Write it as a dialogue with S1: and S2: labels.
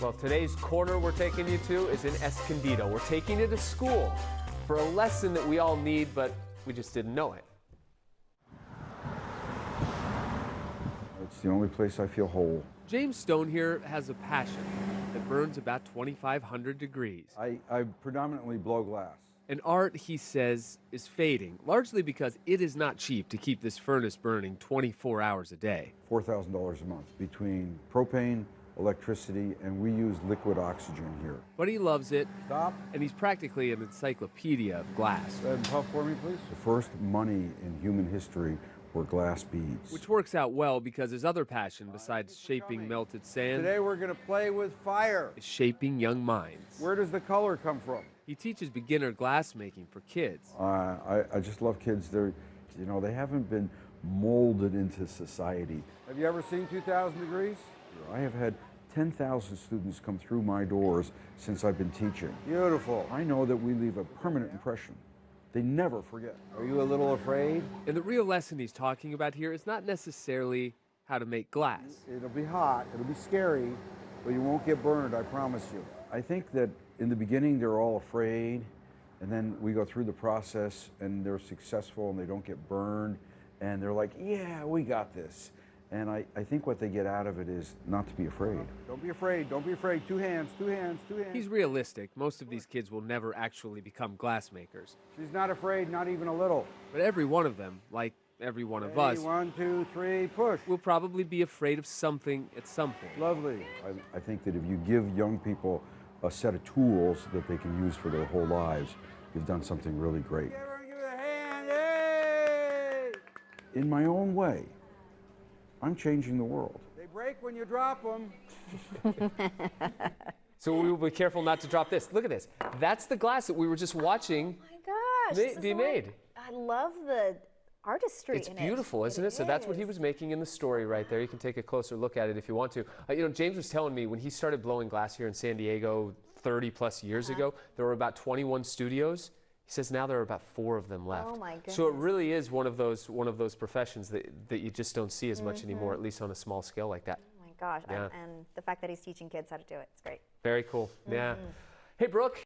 S1: Well, today's corner we're taking you to is in Escondido. We're taking you to school for a lesson that we all need, but we just didn't know it.
S2: It's the only place I feel whole.
S1: James Stone here has a passion that burns about 2,500 degrees.
S2: I predominantly blow glass.
S1: And art, he says, is fading, largely because it is not cheap to keep this furnace burning 24 hours a day.
S2: $4,000 a month between propane, electricity, and we use liquid oxygen here.
S1: But he loves it.
S2: Stop.
S1: And he's practically an encyclopedia of glass.
S2: Go ahead and puff for me, please. The first money in human history were glass beads.
S1: Which works out well because his other passion, besides shaping melted sand,
S2: Today we're going to play with fire.
S1: is shaping young minds.
S2: Where does the color come from?
S1: He teaches beginner glass making for kids.
S2: I just love kids. They haven't been molded into society. Have you ever seen 2,000 degrees? I have had 10,000 students come through my doors since I've been teaching. Beautiful. I know that we leave a permanent impression. They never forget. Are you a little afraid?
S1: And the real lesson he's talking about here is not necessarily how to make glass.
S2: It'll be hot, it'll be scary, but you won't get burned, I promise you. I think that in the beginning they're all afraid, and then we go through the process and they're successful and they don't get burned, and they're like, yeah, we got this. And I think what they get out of it is not to be afraid. Don't be afraid, don't be afraid. Two hands, two hands, two hands.
S1: He's realistic. Most of these kids will never actually become glass makers.
S2: She's not afraid, not even a little.
S1: But every one of them, like every one of us,
S2: 1, 2, 3, push.
S1: will probably be afraid of something at some point.
S2: Lovely. I think that if you give young people a set of tools that they can use for their whole lives, you've done something really great.
S3: Give her a hand, yay!
S2: In my own way, I'm changing the world.
S3: They break when you drop them.
S1: So we will be careful not to drop this. Look at this. That's the glass that we were just watching
S4: Oh my gosh.
S1: be made.
S4: I love the artistry
S1: It's
S4: in
S1: beautiful, isn't it? So that's what he was making in the story right there. You can take a closer look at it if you want to. James was telling me when he started blowing glass here in San Diego 30 plus years ago, there were about 21 studios. He says now there are about 4 of them left.
S4: Oh my goodness.
S1: So it really is one of those professions that you just don't see as much anymore, at least on a small scale like that.
S4: Oh my gosh.
S1: Yeah.
S4: And the fact that he's teaching kids how to do it, it's great.
S1: Very cool. Yeah. Hey, Brooke.